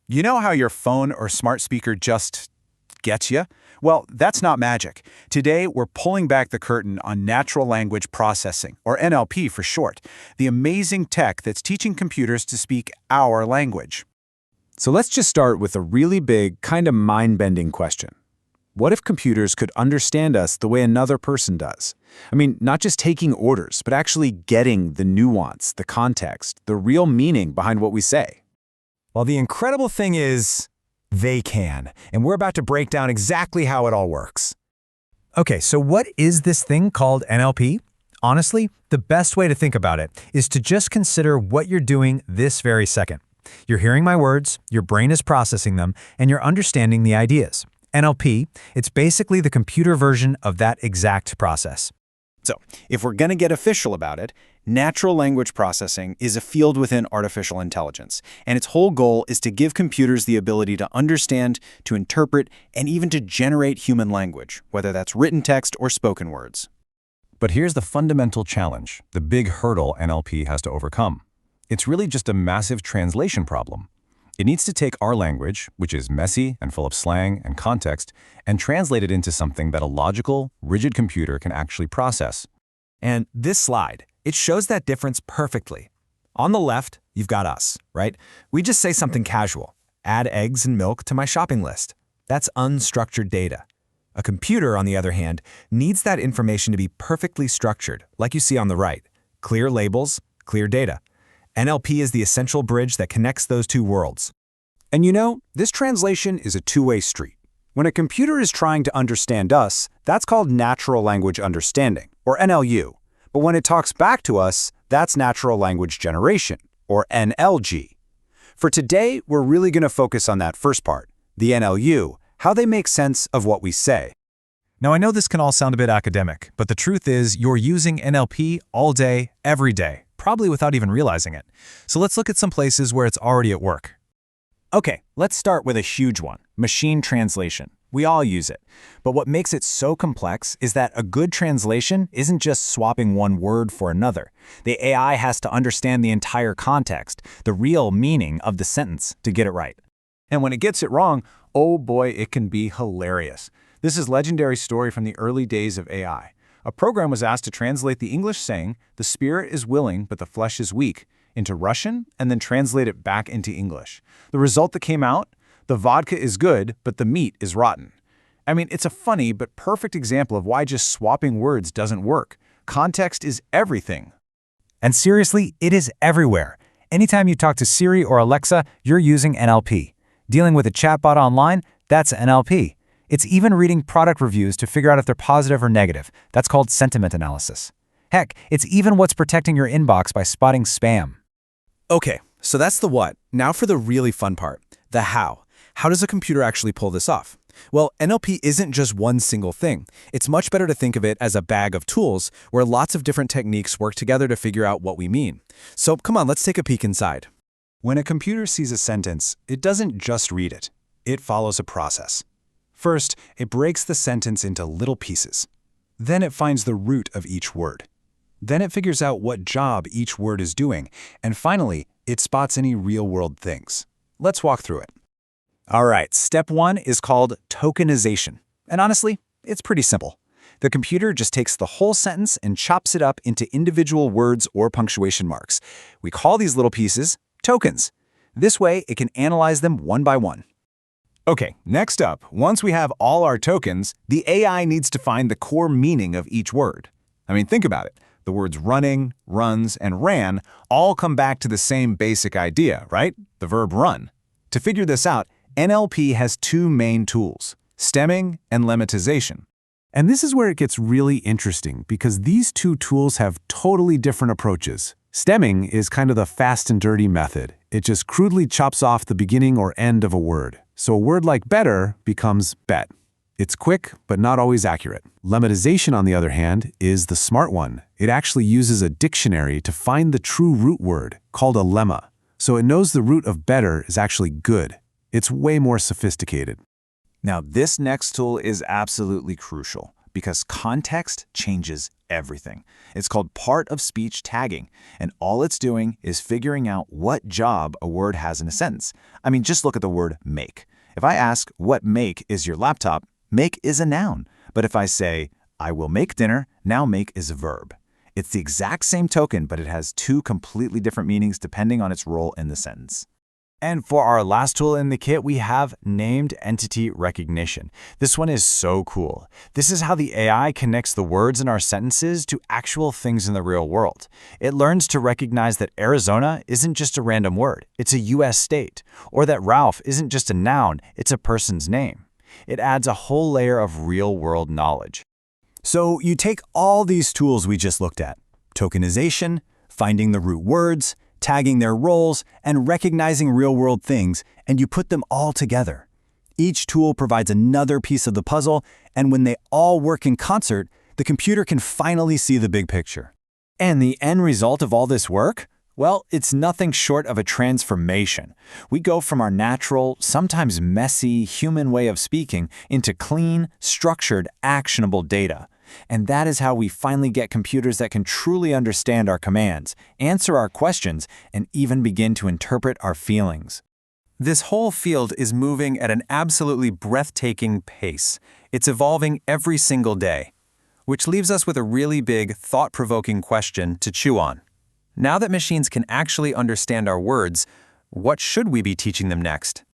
You know how your phone or smart speaker just gets you? Well, that's not magic. Today, we're pulling back the curtain on natural language processing, or NLP for short, the amazing tech that's teaching computers to speak our language. So let's just start with a really big, kind of mind-bending question. What if computers could understand us the way another person does? I mean, not just taking orders, but actually getting the nuance, the context, the real meaning behind what we say. Well, the incredible thing is, they can, and we're about to break down exactly how it all works. Okay, so what is this thing called NLP? Honestly, the best way to think about it is to just consider what you're doing this very second. You're hearing my words, your brain is processing them, and you're understanding the ideas. NLP, it's basically the computer version of that exact process. So, if we're going to get official about it, natural language processing is a field within artificial intelligence, and its whole goal is to give computers the ability to understand, to interpret, and even to generate human language, whether that's written text or spoken words. But here's the fundamental challenge, the big hurdle NLP has to overcome. It's really just a massive translation problem. It needs to take our language, which is messy and full of slang and context, and translate it into something that a logical, rigid computer can actually process. And this slide, it shows that difference perfectly. On the left, you've got us, right? We just say something casual. Add eggs and milk to my shopping list. That's unstructured data. A computer, on the other hand, needs that information to be perfectly structured, like you see on the right. Clear labels, clear data. NLP is the essential bridge that connects those two worlds. And you know, this translation is a two-way street. When a computer is trying to understand us, that's called natural language understanding, or NLU. But when it talks back to us, that's natural language generation, or NLG. For today, we're really going to focus on that first part, the NLU, how they make sense of what we say. Now, I know this can all sound a bit academic, but the truth is you're using NLP all day, every day, probably without even realizing it. So let's look at some places where it's already at work. Okay, let's start with a huge one, machine translation. We all use it. But what makes it so complex is that a good translation isn't just swapping one word for another. The AI has to understand the entire context, the real meaning of the sentence to get it right. And when it gets it wrong, oh boy, it can be hilarious. This is a legendary story from the early days of AI. A program was asked to translate the English saying, "The spirit is willing, but the flesh is weak," into Russian and then translate it back into English. The result that came out? The vodka is good, but the meat is rotten. I mean, it's a funny but perfect example of why just swapping words doesn't work. Context is everything. And seriously, it is everywhere. Anytime you talk to Siri or Alexa, you're using NLP. Dealing with a chatbot online, that's NLP. It's even reading product reviews to figure out if they're positive or negative. That's called sentiment analysis. Heck, it's even what's protecting your inbox by spotting spam. Okay, so that's the what. Now for the really fun part, the how. How does a computer actually pull this off? Well, NLP isn't just one single thing. It's much better to think of it as a bag of tools where lots of different techniques work together to figure out what we mean. So come on, let's take a peek inside. When a computer sees a sentence, it doesn't just read it. It follows a process. First, it breaks the sentence into little pieces. Then it finds the root of each word. Then it figures out what job each word is doing. And finally, it spots any real-world things. Let's walk through it. All right, step one is called tokenization. And honestly, it's pretty simple. The computer just takes the whole sentence and chops it up into individual words or punctuation marks. We call these little pieces tokens. This way, it can analyze them one by one. Okay, next up, once we have all our tokens, the AI needs to find the core meaning of each word. I mean, think about it. The words running, runs, and ran all come back to the same basic idea, right? The verb run. To figure this out, NLP has two main tools, stemming and lemmatization. And this is where it gets really interesting because these two tools have totally different approaches. Stemming is kind of the fast and dirty method. It just crudely chops off the beginning or end of a word. So a word like better becomes bet. It's quick, but not always accurate. Lemmatization, on the other hand, is the smart one. It actually uses a dictionary to find the true root word, called a lemma. So it knows the root of better is actually good. It's way more sophisticated. Now, this next tool is absolutely crucial because context changes everything. It's called part-of-speech tagging, and all it's doing is figuring out what job a word has in a sentence. I mean, just look at the word make. If I ask, what make is your laptop, make is a noun. But if I say, I will make dinner, now make is a verb. It's the exact same token, but it has two completely different meanings depending on its role in the sentence. And for our last tool in the kit, we have named entity recognition. This one is so cool. This is how the AI connects the words in our sentences to actual things in the real world. It learns to recognize that Arizona isn't just a random word, it's a US state, or that Ralph isn't just a noun, it's a person's name. It adds a whole layer of real-world knowledge. So you take all these tools we just looked at, tokenization, finding the root words, tagging their roles, and recognizing real-world things, and you put them all together. Each tool provides another piece of the puzzle, and when they all work in concert, the computer can finally see the big picture. And the end result of all this work? Well, it's nothing short of a transformation. We go from our natural, sometimes messy, human way of speaking into clean, structured, actionable data. And that is how we finally get computers that can truly understand our commands, answer our questions, and even begin to interpret our feelings. This whole field is moving at an absolutely breathtaking pace. It's evolving every single day, which leaves us with a really big, thought-provoking question to chew on. Now that machines can actually understand our words, what should we be teaching them next?